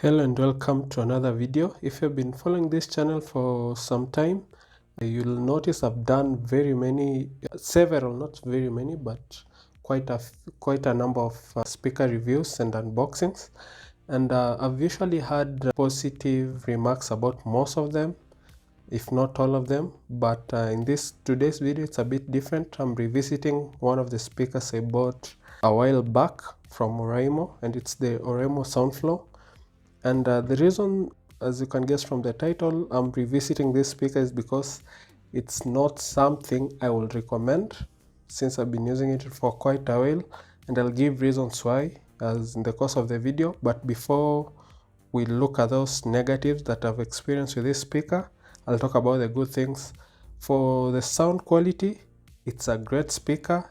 Hello and welcome to another video. If you've been following this channel for some time, you'll notice I've done several, not very many, but quite a number of speaker reviews and unboxings, and I've usually had positive remarks about most of them, if not all of them. But in today's video, it's a bit different. I'm revisiting one of the speakers I bought a while back from Oraimo, and it's the Oraimo SOUNDFLOW. And the reason, as you can guess from the title, I'm revisiting this speaker is because it's not something I will recommend, since I've been using it for quite a while, and I'll give reasons why as in the course of the video. But before we look at those negatives that I've experienced with this speaker, I'll talk about the good things. For the sound quality, it's a great speaker.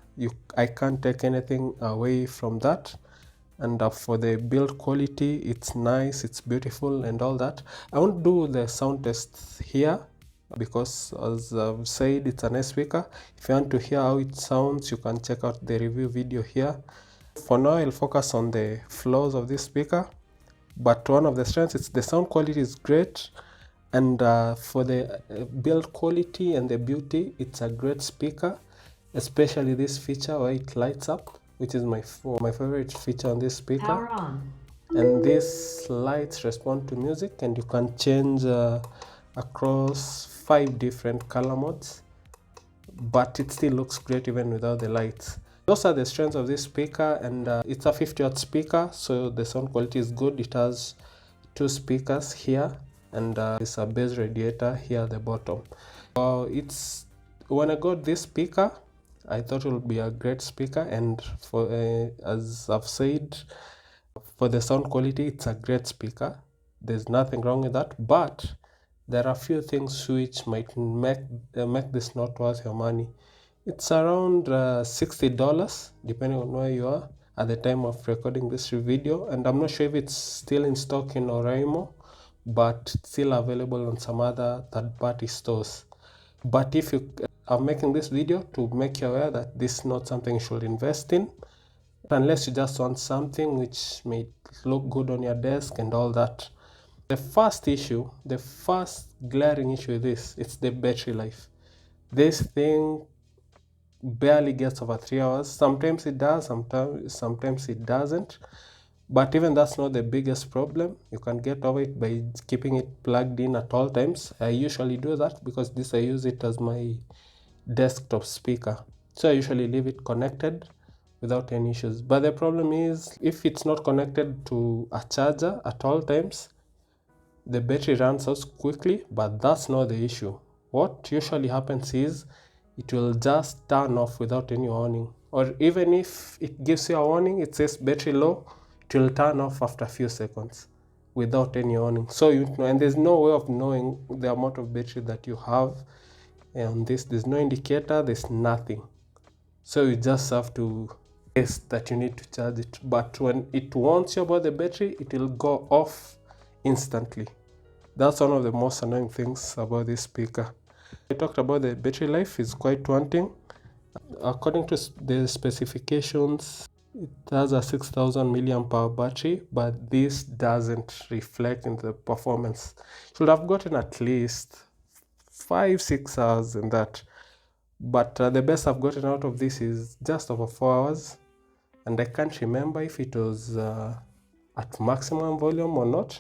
I can't take anything away from that. And for the build quality, it's nice, it's beautiful and all that. I won't do the sound test here because, as I've said, it's a nice speaker. If you want to hear how it sounds, you can check out the review video here. For now, I'll focus on the flaws of this speaker, but one of the strengths is the sound quality is great. And for the build quality and the beauty, it's a great speaker, especially this feature where it lights up, which is my favorite feature on this speaker. Power on. And these lights respond to music, and you can change across 5 different color modes, but it still looks great even without the lights. Those are the strengths of this speaker, and it's a 50-watt speaker, so the sound quality is good. It has 2 speakers here, and it's a bass radiator here at the bottom. When I got this speaker, I thought it would be a great speaker, and for as I've said, for the sound quality, it's a great speaker. There's nothing wrong with that, but there are a few things which might make this not worth your money. It's around $60, depending on where you are at the time of recording this video, and I'm not sure if it's still in stock in Oraimo, but it's still available on some other third-party stores. But if I'm making this video to make you aware that this is not something you should invest in, unless you just want something which may look good on your desk and all that. The first glaring issue with this, it's the battery life. This thing barely gets over 3 hours. Sometimes it does, sometimes it doesn't. But even that's not the biggest problem. You can get over it by keeping it plugged in at all times. I usually do that because I use it as my desktop speaker. So I usually leave it connected without any issues. But the problem is, if it's not connected to a charger at all times, the battery runs out quickly, but that's not the issue. What usually happens is it will just turn off without any warning. Or even if it gives you a warning, it says battery low, it will turn off after a few seconds without any warning. So and there's no way of knowing the amount of battery that you have on this. There's no indicator, there's nothing. So you just have to guess that you need to charge it. But when it warns you about the battery, it will go off instantly. That's one of the most annoying things about this speaker. I talked about the battery life is quite wanting. According to the specifications, it has a 6000 milliamp hour battery, but this doesn't reflect in the performance. Should have gotten at least 5-6 hours in that, but the best I've gotten out of this is just over 4 hours, and I can't remember if it was at maximum volume or not,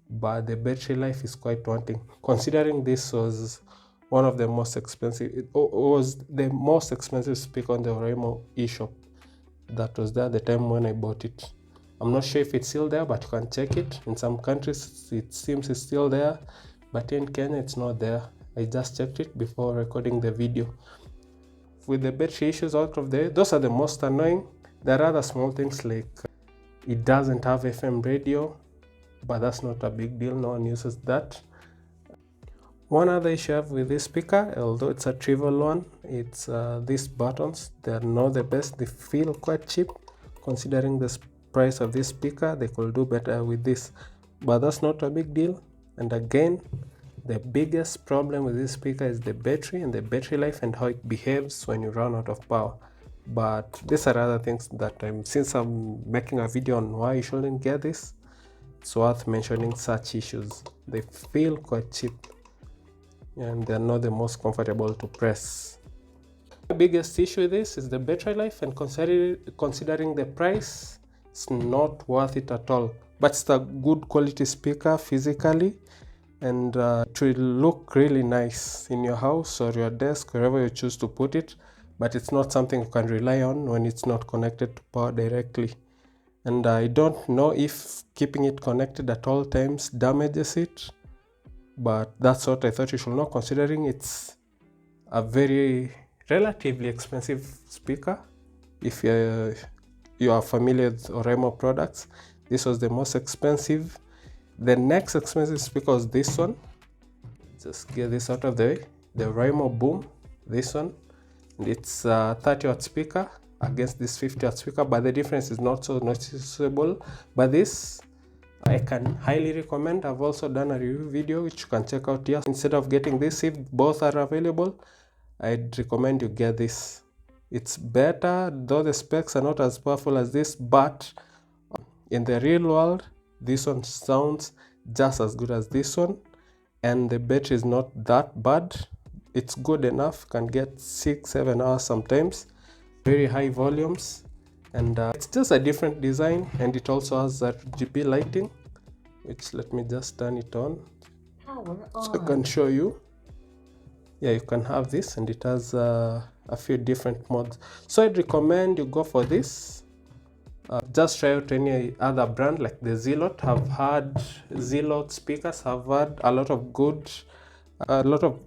but the battery life is quite wanting, considering this was one of the most expensive. It was the most expensive speaker on the Oraimo eShop that was there at the time when I bought it. I'm not sure if it's still there, but you can check it. In some countries it seems it's still there, but in Kenya it's not there. I just checked it before recording the video. With the battery issues out of there, those are the most annoying. There are other small things like it doesn't have FM radio, but that's not a big deal, no one uses that. One other issue I have with this speaker, although it's a trivial one, it's these buttons. They're not the best. They feel quite cheap considering the price of this speaker. They could do better with this, but that's not a big deal. And again, the biggest problem with this speaker is the battery and the battery life and how it behaves when you run out of power. But these are other things that since I'm making a video on why you shouldn't get this, it's worth mentioning such issues. They feel quite cheap and they're not the most comfortable to press. The biggest issue with this is the battery life, and considering the price, it's not worth it at all. But it's a good quality speaker physically, and it will look really nice in your house or your desk, wherever you choose to put it, but it's not something you can rely on when it's not connected to power directly. And I don't know if keeping it connected at all times damages it, but that's what I thought you should know, considering it's a very relatively expensive speaker. If you are familiar with Oraimo products, this was the most expensive. The next expensive speaker was this one. Just get this out of the way. The Oraimo Boom, this one. And it's a 30-watt speaker against this 50-watt speaker, but the difference is not so noticeable. But this I can highly recommend. I've also done a review video which you can check out here. Instead of getting this, if both are available, I'd recommend you get this. It's better, though the specs are not as powerful as this, but in the real world, this one sounds just as good as this one, and the battery is not that bad. It's good enough, can get 6-7 hours sometimes. Very high volumes, and it's just a different design, and it also has RGB lighting, which, let me just turn it on. Power on. So I can show you. Yeah, you can have this, and it has a few different modes. So I'd recommend you go for this. Just try out any other brand like the Zilot. I've had Zilot speakers, I've had a lot of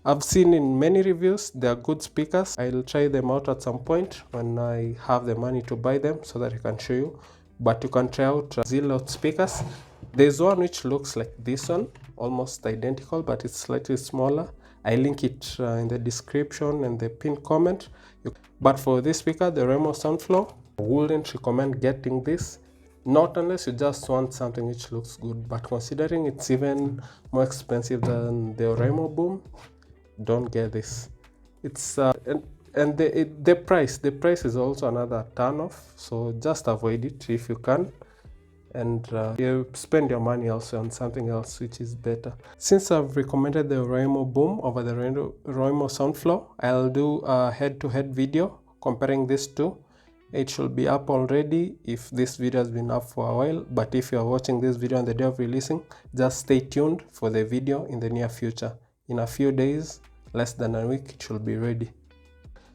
I've seen in many reviews, they're good speakers. I'll try them out at some point when I have the money to buy them so that I can show you. But you can try out Zilot speakers. There's one which looks like this one, almost identical, but it's slightly smaller. I link it in the description and the pinned comment. But for this speaker, the Oraimo SOUNDFLOW, I wouldn't recommend getting this, not unless you just want something which looks good. But considering it's even more expensive than the Oraimo Boom, don't get this. It's and the price is also another turn off, so just avoid it if you can, and you spend your money also on something else which is better. Since I've recommended the Oraimo Boom over the Oraimo SOUNDFLOW, I'll do a head-to-head video comparing these two. It should be up already if this video has been up for a while, but if you are watching this video on the day of releasing, just stay tuned for the video in the near future. In a few days, less than a week, it should be ready.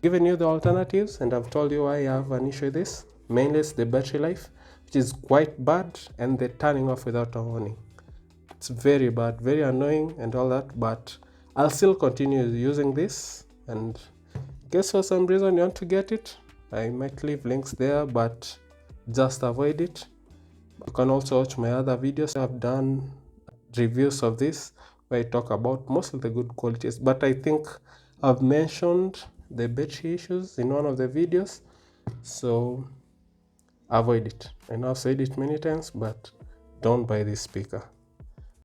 Given you the alternatives, and I've told you why I have an issue with this. Mainly it's the battery life, which is quite bad, and the turning off without a warning. It's very bad, very annoying and all that, but I'll still continue using this, and guess for some reason you want to get it, I might leave links there, but just avoid it. You can also watch my other videos. I've done reviews of this where I talk about most of the good qualities, but I think I've mentioned the battery issues in one of the videos, so avoid it. I know I've said it many times, but don't buy this speaker.